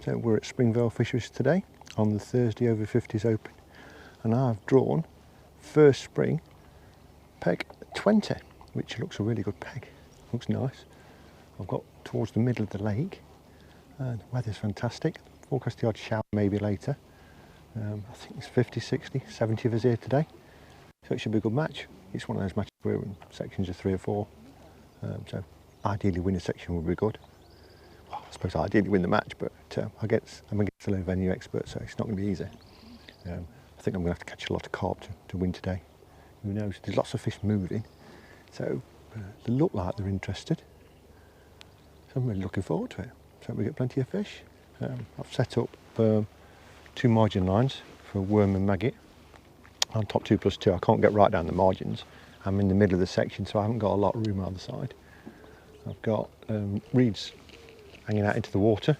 So we're at Springvale Fishing Lakes today on the Thursday over 50s Open, and I've drawn first spring peg 20, which looks a really good peg. Looks nice. I've got towards the middle of the lake, and the weather's fantastic. Forecast the odd shower maybe later. I think it's 50, 60, 70 of us here today, so it should be a good match. It's one of those matches where we're in sections of 3 or 4, so ideally win a section would be good. Well, I suppose ideally win the match, but I'm against a low venue expert, so it's not going to be easy. I think I'm going to have to catch a lot of carp to win today. Who knows? There's lots of fish moving, so they look like they're interested. So I'm really looking forward to it. So we get plenty of fish. I've set up 2 margin lines for worm and maggot on top 2+2. I can't get right down the margins. I'm in the middle of the section, so I haven't got a lot of room on the side. I've got reeds hanging out into the water,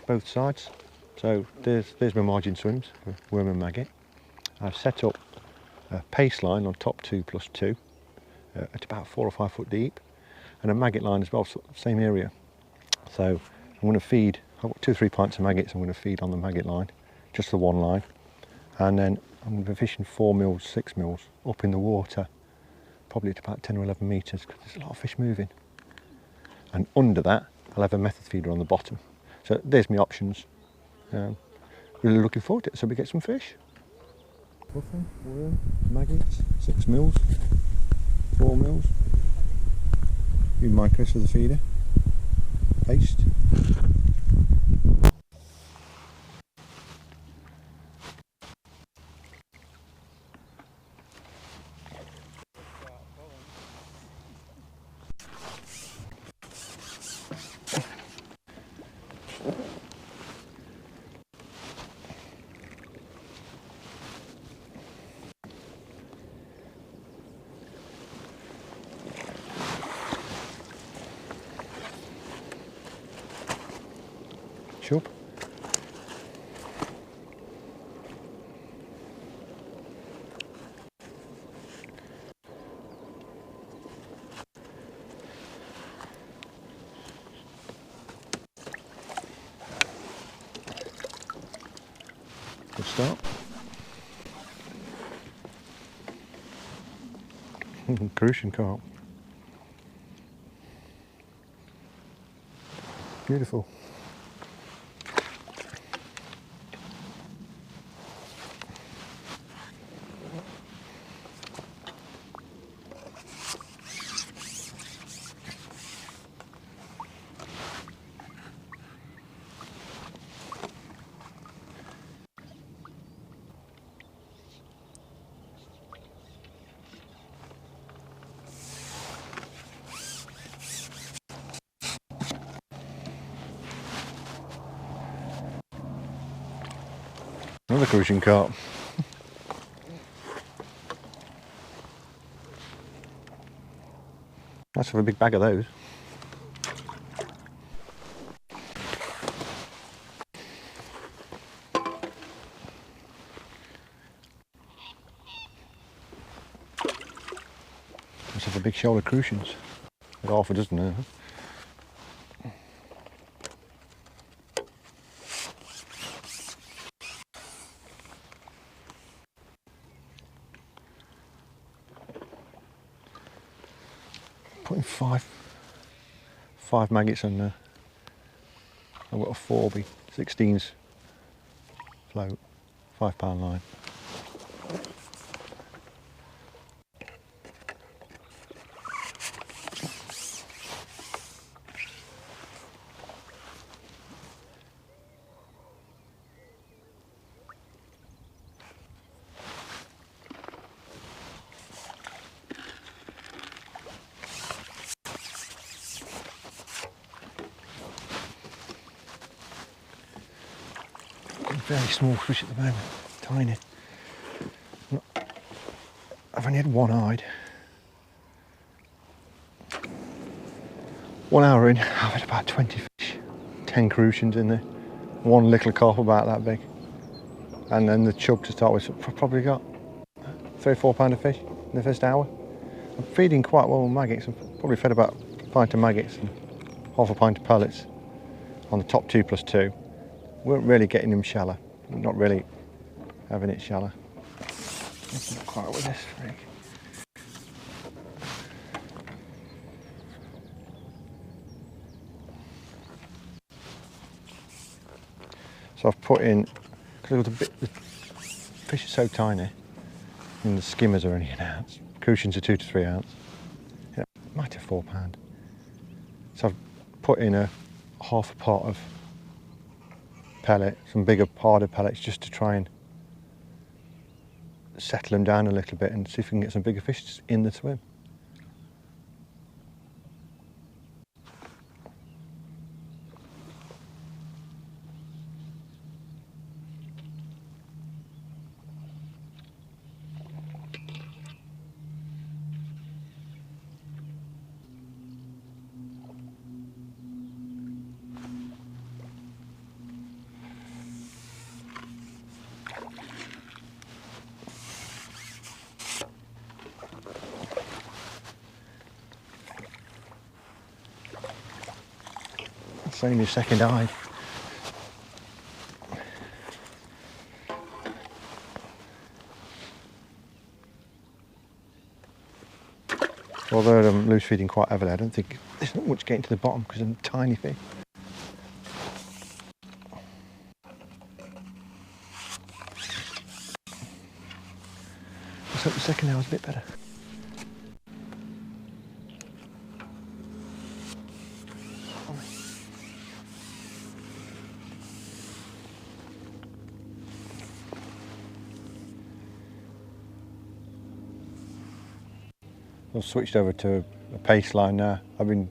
both sides. So there's my margin swims for worm and maggot. I've set up a pace line on top 2+2 at about 4 or 5 foot deep, and a maggot line as well, so same area. So I'm going to feed, I've got 2 or 3 pints of maggots I'm going to feed on the maggot line, just the one line. And then I'm going to be fishing 4 mils, 6 mils up in the water, probably at about 10 or 11 metres, because there's a lot of fish moving. And under that, I'll have a method feeder on the bottom. So there's my options. Really looking forward to it, so we get some fish. Puffin, worm, maggots, 6 mils, 4 mils. Feed micros for the feeder. Paste. Chub. Good start. Crucian carp. Beautiful. Another crucian carp. Nice to have a big bag of those. Let's have a big shoal of crucians. Like half a dozen there. 5 maggots on there. I've got a 4B 16s float, £5 line. Very small fish at the moment, tiny. I've only had one hide. 1 hour in, I've had about 20 fish, 10 crucians in there, one little carp about that big, and then the chub to start with. So I've probably got 3 or 4 pound of fish in the first hour. I'm feeding quite well with maggots. I've probably fed about a pint of maggots and half a pint of pellets on the top 2+2. weren't really getting them shallow. Not really having it shallow. Not quite with this rig. So I've put in, because the fish are so tiny, and the skimmers are only an ounce, crucians are 2 to 3 ounce. Yeah, might have £4. So I've put in a half a pot of pellet, some bigger, harder pellets, just to try and settle them down a little bit and see if we can get some bigger fish in the swim. It's only my second eye. Although I'm loose feeding quite heavily, I don't think there's not much getting to the bottom because I'm tiny fish. Let's hope the second hour's a bit better. I've switched over to a pace line now. I've been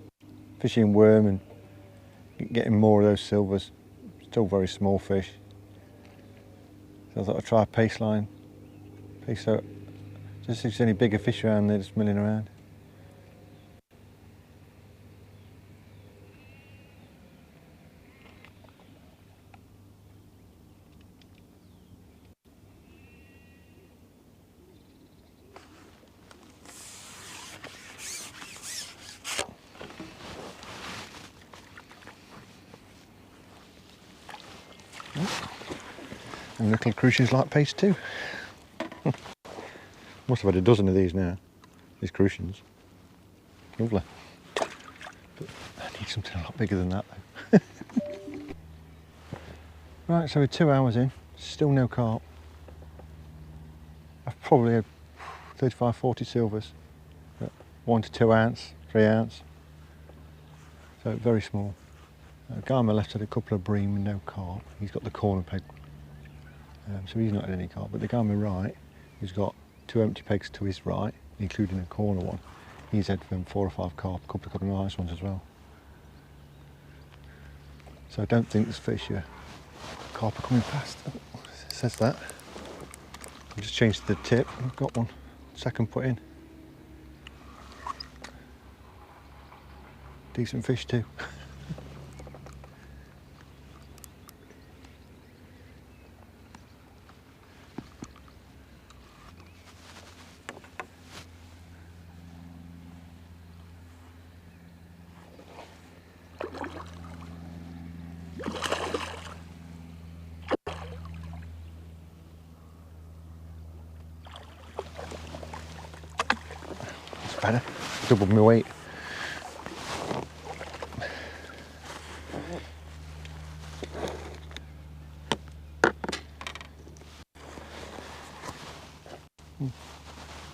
fishing worm and getting more of those silvers. Still very small fish. So I thought I'd try a pace line. So just if there's any bigger fish around there just milling around. And little crucians like pace too. Must have had a dozen of these now, these crucians. Lovely. But I need something a lot bigger than that though. Right, so we're 2 hours in, still no carp. I've probably had 35, 40 silvers. 1 to 2 ounce, 3 ounce. So very small. The guy on my left had a couple of bream and no carp. He's got the corner peg. So he's not had any carp. But the guy on my right, who's got 2 empty pegs to his right, including a corner one, he's had 4 or 5 carp, a couple of nice ones as well. So I don't think there's fish here. Carp are coming past. Oh, it says that. I just changed the tip. I've got one. Second put in. Decent fish too. That's better. Doubled my weight.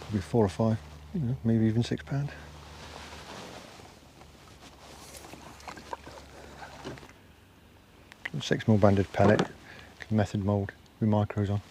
Probably 4 or 5, maybe even £6. A 6mm banded pellet, method mould with micros on.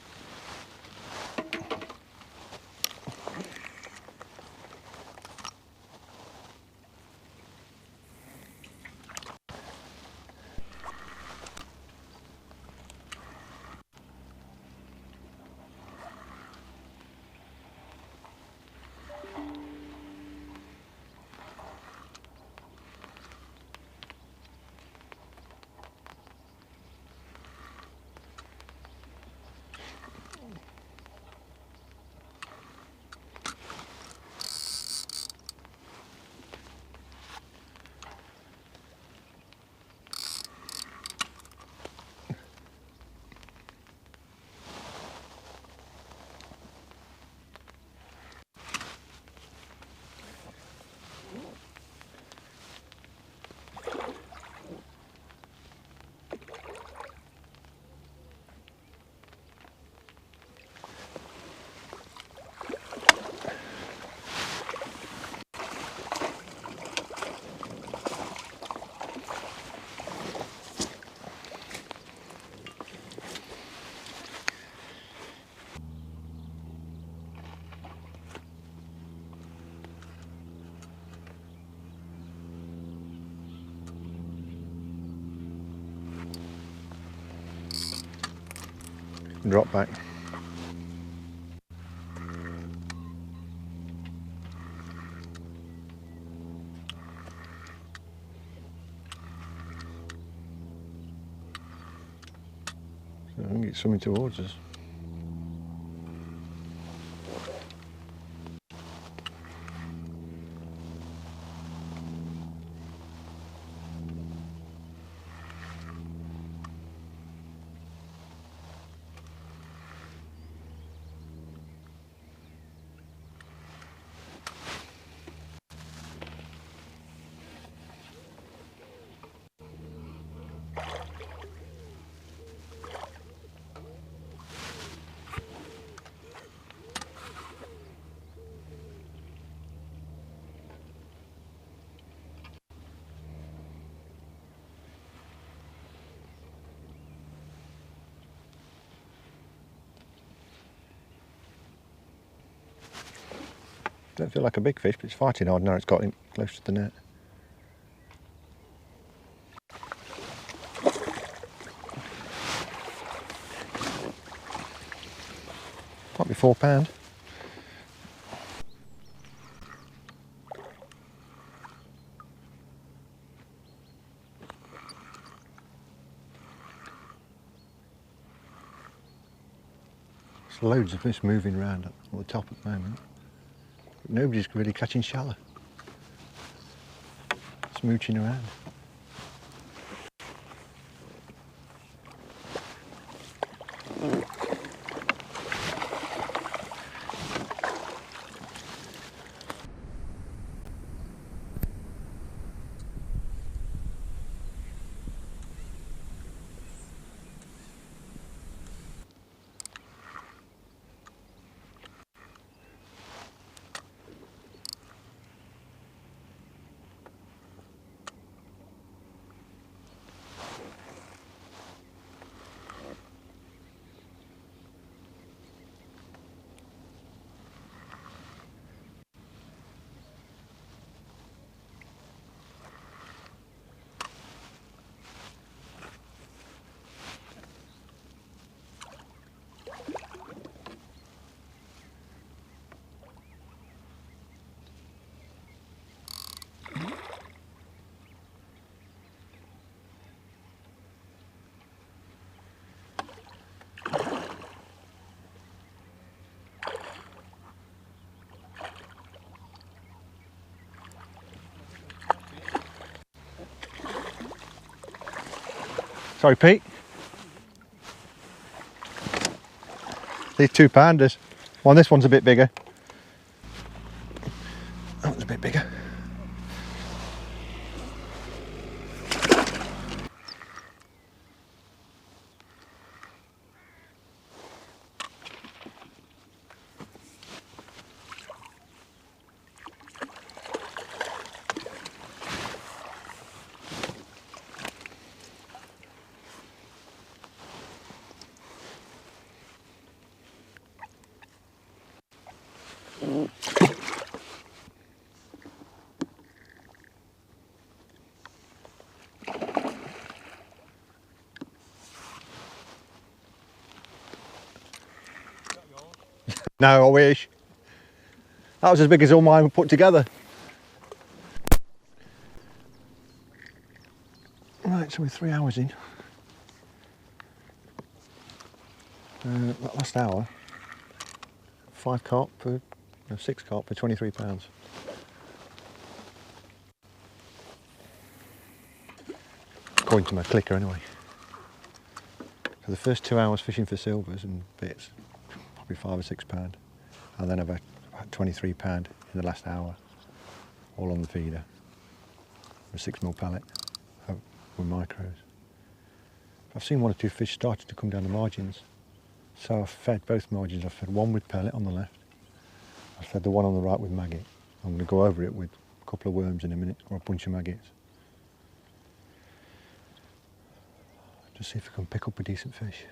drop back. So I think it's swimming towards us. Don't feel like a big fish, but it's fighting hard now. It's got him close to the net. Might be £4. There's loads of fish moving around at the top at the moment. But nobody's really catching shallow. Smooching around. Sorry, Pete. These £2-pounders. Well, this one's a bit bigger. That one's a bit bigger. No, I wish. That was as big as all mine were put together. Right, so we're 3 hours in. That last hour, 6 carp for £23. According to my clicker anyway. So the first 2 hours fishing for silvers and bits, probably £5 or £6. And then about £23 in the last hour, all on the feeder. A 6mm pellet with micros. I've seen 1 or 2 fish starting to come down the margins. So I've fed both margins. I've fed one with pellet on the left. I've fed the one on the right with maggot. I'm going to go over it with a couple of worms in a minute, or a bunch of maggots. Just see if I can pick up a decent fish.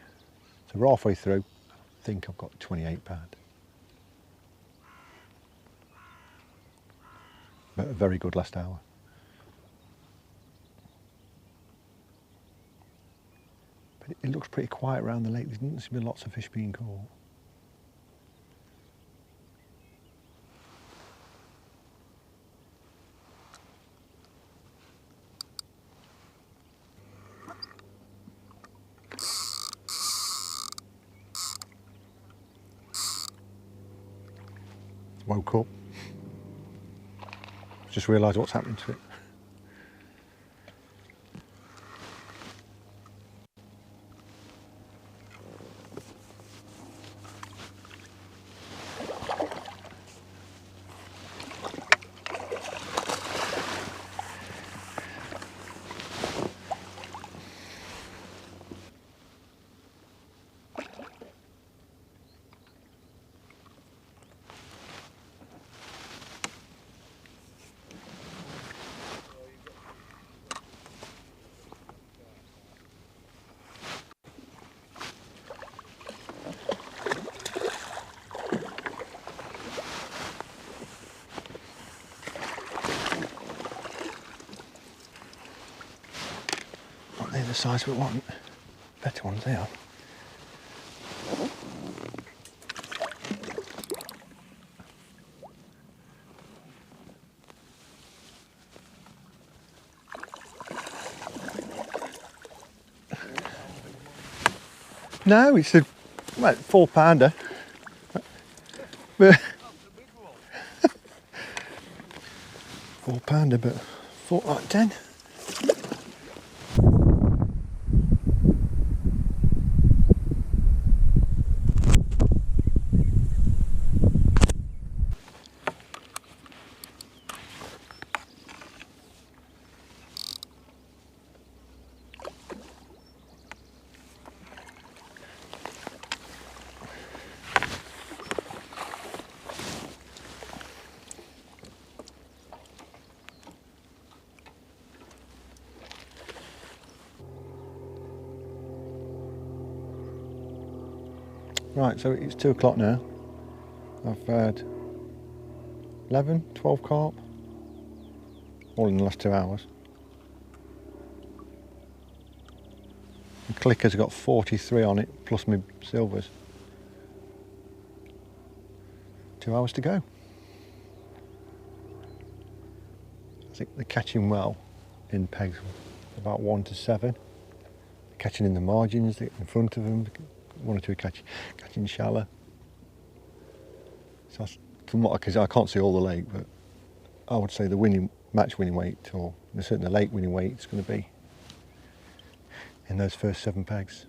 So we're halfway through. I think I've got £28. But a very good last hour. But it looks pretty quiet around the lake. There doesn't seem to be lots of fish being caught. Woke up. Just realised what's happening to it. They're the size we want. Better ones they are. No, it's a 4-pounder. But 4-pounder, but 4 like 10. Right, so it's 2 o'clock now. I've had 11, 12 carp, all in the last 2 hours. The clicker's got 43 on it, plus my silvers. 2 hours to go. I think they're catching well in pegs, about 1 to 7. Catching in the margins, in front of them. 1 or 2 catching shallow. So from what I can see, I can't see all the lake, but I would say the match winning weight, or certainly the lake winning weight, is going to be in those first 7 pegs.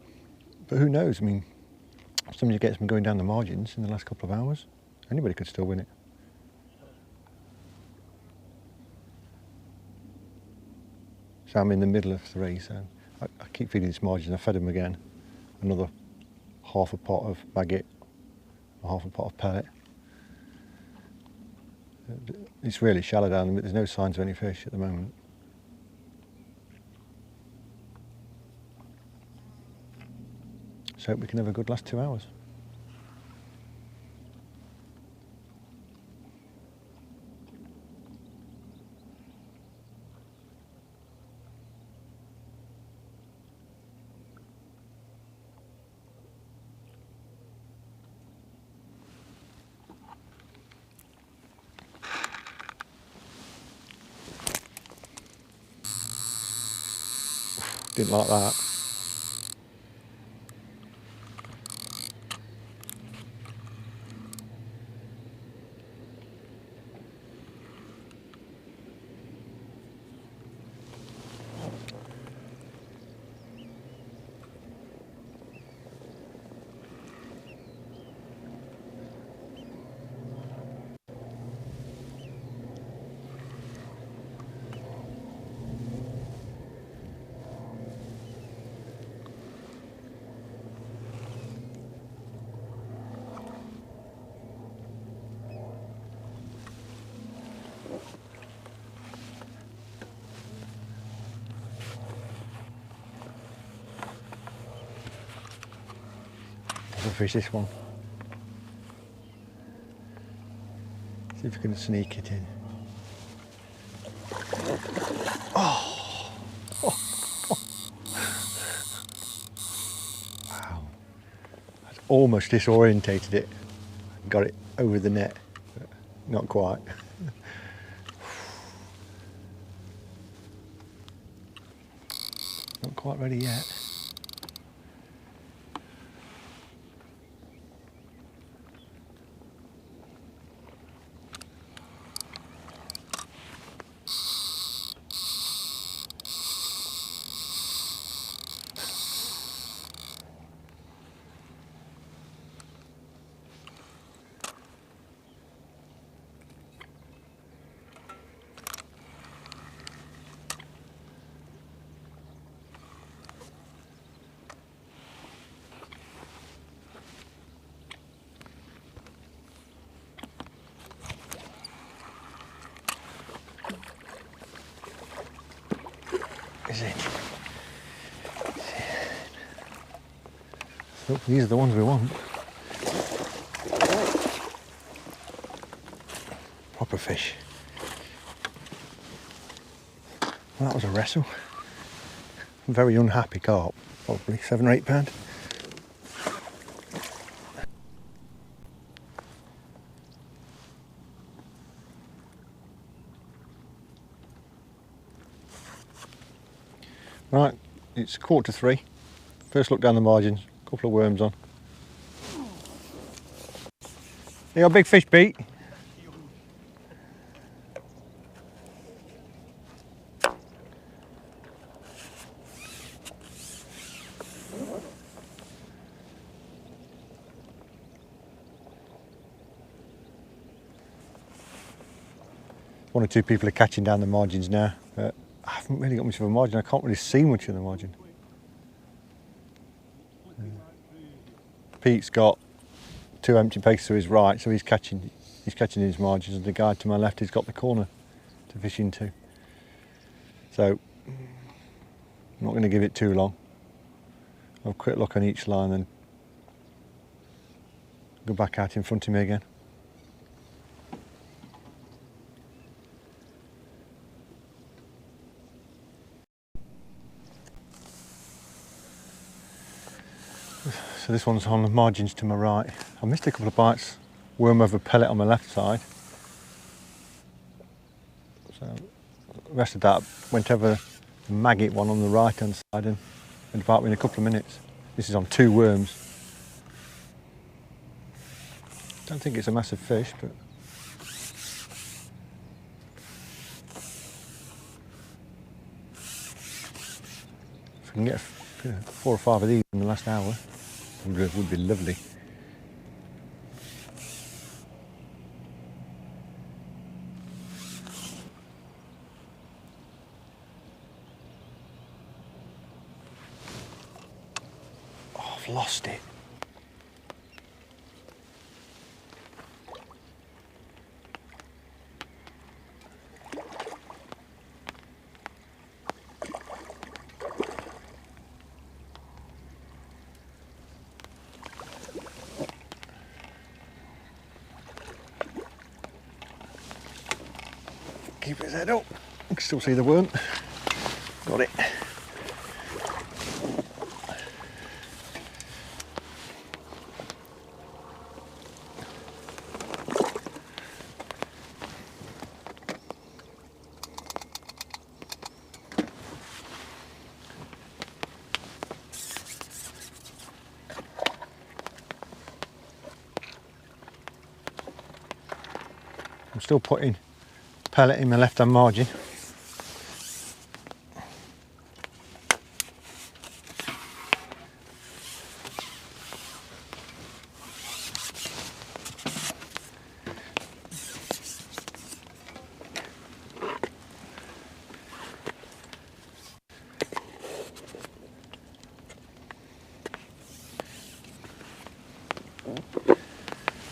But who knows? I mean, if somebody gets them going down the margins in the last couple of hours, anybody could still win it. So I'm in the middle of 3, so I keep feeding this margin. I fed them again, another half a pot of maggot, half a pot of pellet. It's really shallow down there, but there's no signs of any fish at the moment. So we can have a good last 2 hours. Didn't like that. I'll fish this one. See if we can sneak it in. Oh! almost disorientated it, got it over the net, but not quite. Not quite ready yet. Is it? So these are the ones we want. Proper fish. Well, that was a wrestle. Very unhappy carp, probably 7 or 8 pound. Right, it's 2:45. First look down the margins, a couple of worms on. You got a big fish, Pete? One or two people are catching down the margins now, but I haven't really got much of a margin. I can't really see much of the margin. Pete's got 2 empty pegs to his right, so he's catching his margins, and the guy to my left has got the corner to fish into. So I'm not going to give it too long. I'll have a quick look on each line and go back out in front of me again. So this one's on the margins to my right. I missed a couple of bites, worm over pellet on my left side. So the rest of that went over the maggot one on the right hand side and went about in a couple of minutes. This is on 2 worms. Don't think it's a massive fish, but if we can get 4 or 5 of these in the last hour, it would be lovely. Oh, I've lost it. Keep his head up. You can still see the worm. Got it. I'm still putting pellet in my left hand margin.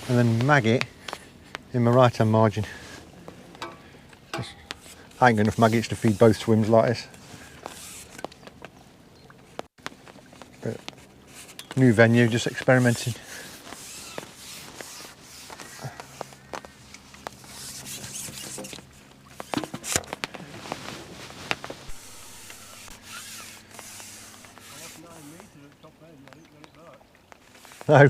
And then maggot in my right hand margin. I ain't got enough maggots to feed both swims like this. But new venue, just experimenting. No.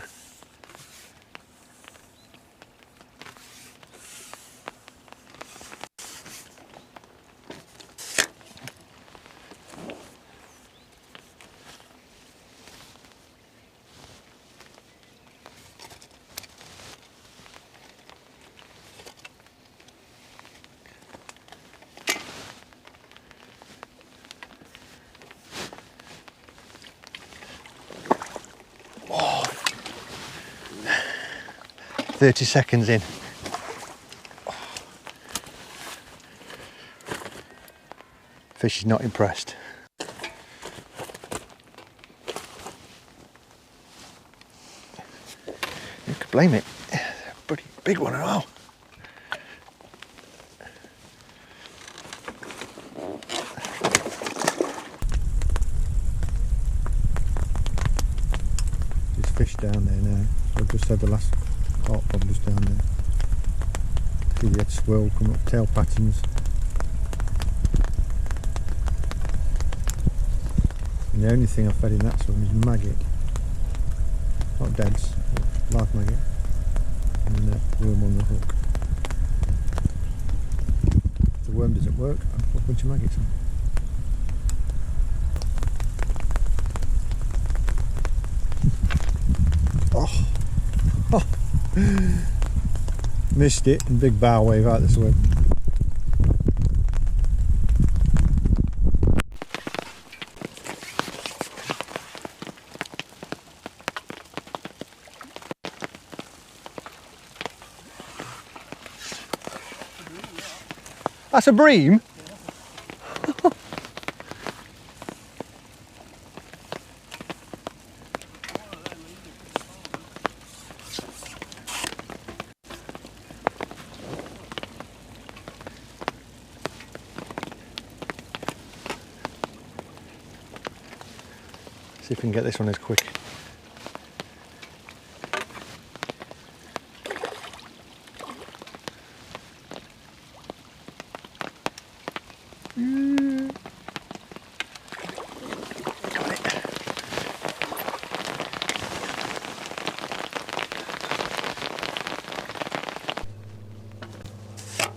30 seconds in. Fish is not impressed. You could blame it. Pretty big one as well. There's fish down there now. I've just had the last part bubbles down there. See the head swirl come up, tail patterns. And the only thing I've fed in that swim is maggot. Not deads, but live maggot. And then that worm on the hook. If the worm doesn't work, I'll put a bunch of maggots on. Oh. Missed it, and big bow wave out the swim. That's a bream? See if we can get this one as quick.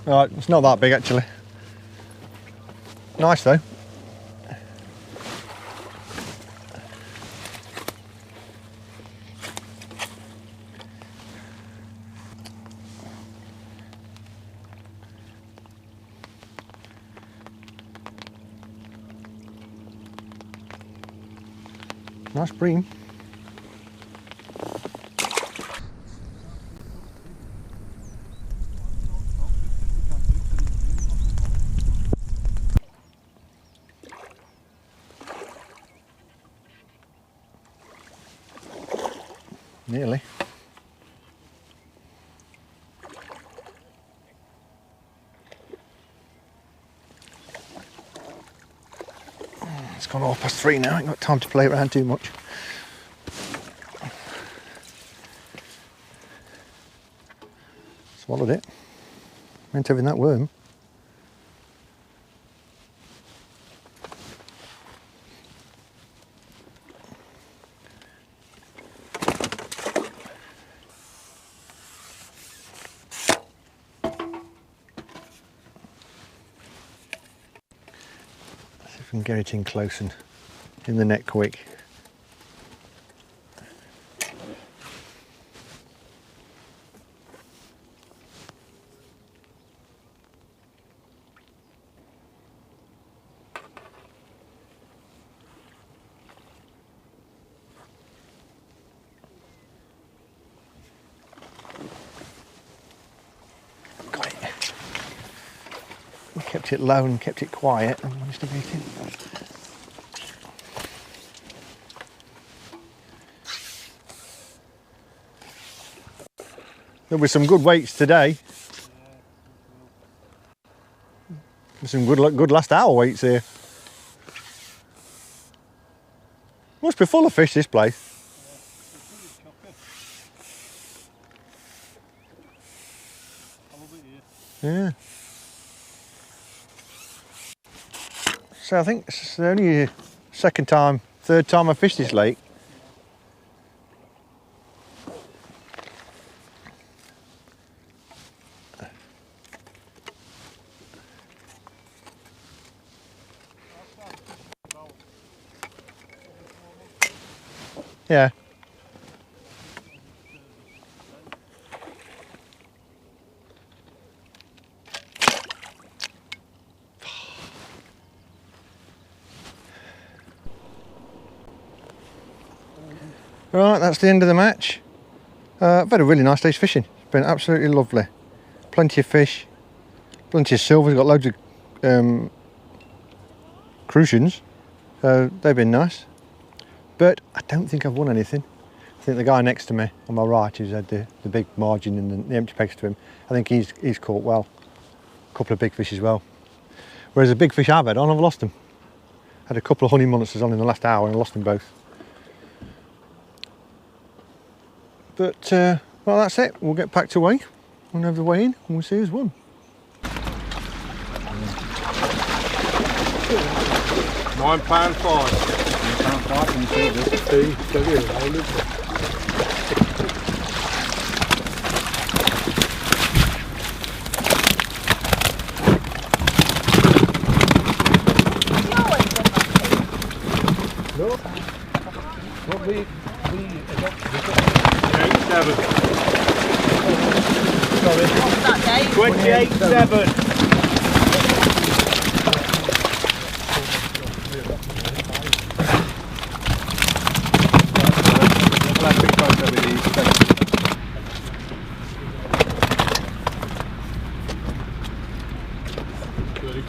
Right, it's not that big actually. Nice though. Nice bream. Nearly. It's gone 3:30 now, I ain't got time to play around too much. Swallowed it. Meant having that worm. See if we can get it in close and in the net quick. Kept it low and kept it quiet and managed to get it in. There'll be some good weights today. Some good last hour weights here. Must be full of fish, this place. Yeah. So I think it's only the third time I fished this lake. Yeah. Right, that's the end of the match. I've had a really nice day's fishing. been absolutely lovely. Plenty of fish, plenty of silvers, got loads of crucians, so they've been nice. But I don't think I've won anything. I think the guy next to me on my right, who's had the big margin and the empty pegs to him, I think he's caught well. A couple of big fish as well. Whereas the big fish I've had on, I've lost them. Had a couple of honey monsters on in the last hour and I lost them both. But, well, that's it. We'll get packed away. We'll have the weigh in and we'll see who's won. £9.5. £9.5 and silver. No. What we adopted 28.7. Sorry. What's that, Dave? 28.7.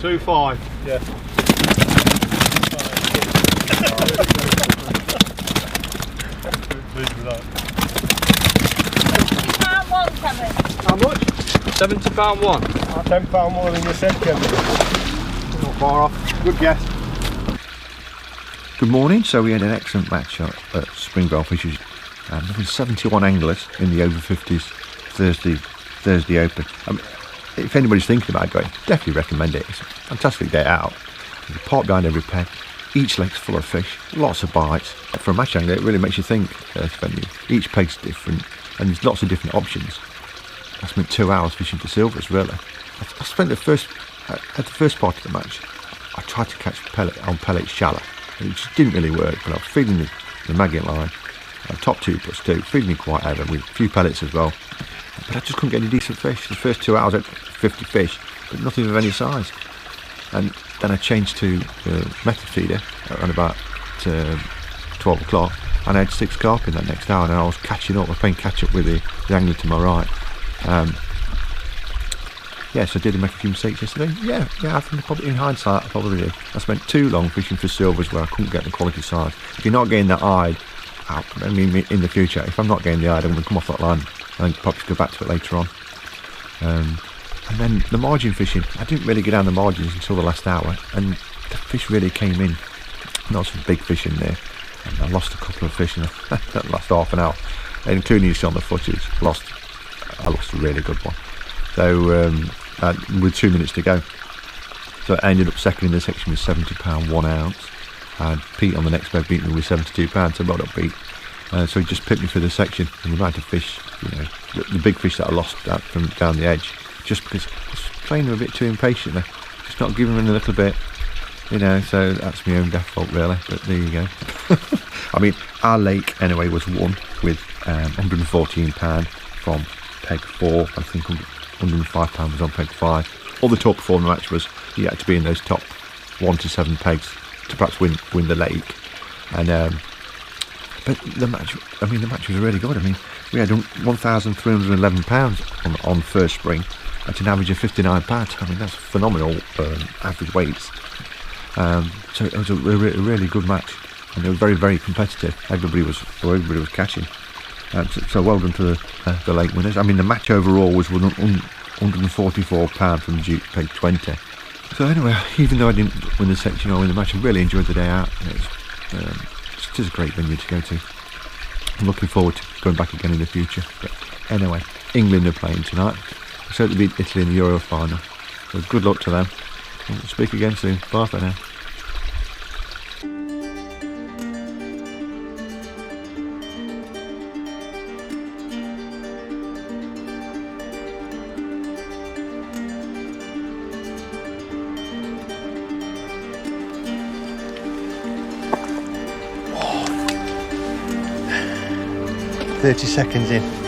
£2.5. Yeah. £70 Kevin. How much? £70 £10 more than you said, Kevin. Not far off. Good guess. Good morning. So we had an excellent match at Springvale Fishing Lakes. There been 71 anglers in the over 50s Thursday Open. If anybody's thinking about going, definitely recommend it. It's a fantastic day out. There's a park behind every peg. Each lake's full of fish, lots of bites. For a match angler, it really makes you think. Each peg's different, and there's lots of different options. I spent 2 hours fishing for silvers, really. I spent at the first part of the match, I tried to catch pellet shallow. It just didn't really work, but I was feeding the maggot line, top 2+2, feeding me quite heavy with a few pellets as well. But I just couldn't get any decent fish. The first 2 hours I had 50 fish, but nothing of any size. And then I changed to method feeder around about 12 o'clock, and I had 6 carp in that next hour, and I was catching up. I was playing catch up with the angler to my right. Yes, I did make a few mistakes yesterday. Yeah, I think probably in hindsight I probably did. I spent too long fishing for silvers where I couldn't get the quality size. If you're not getting that eye, I mean, in the future, if I'm not getting the eye, I'm going to come off that line and probably go back to it later on. And then the margin fishing, I didn't really get down the margins until the last hour, and the fish really came in. Not some big fish in there, and I lost a couple of fish in that last half an hour, including you see on the footage. I lost a really good one. So with 2 minutes to go, so I ended up second in the section with £70 1 ounce, and Pete on the next bed beat me with £72, so well done Pete. So he just picked me for the section, and the amount of fish, the big fish that I lost from down the edge, just because I was playing them a bit too impatiently, just not giving them a little bit, so that's my own death fault really, but there you go. I mean, our lake anyway was won with £114 from peg 4, I think £105 was on peg 5. All the talk before the match was you had to be in those top 1 to 7 pegs to perhaps win the lake, and but the match was really good. I mean, we had £1,311 on first spring at an average of £59. I mean, that's phenomenal average weights. So it was a really good match, and it was very, very competitive. Everybody was catching. So well done to the lake winners. I mean, the match overall was £144 from Duke peg 20. So anyway, even though I didn't win the section or win the match, I really enjoyed the day out. It is a great venue to go to. I'm looking forward to going back again in the future. But anyway, England are playing tonight. I hope to beat Italy in the Euro final. So good luck to them. We'll speak again soon. Bye for now. Oh. 30 seconds in.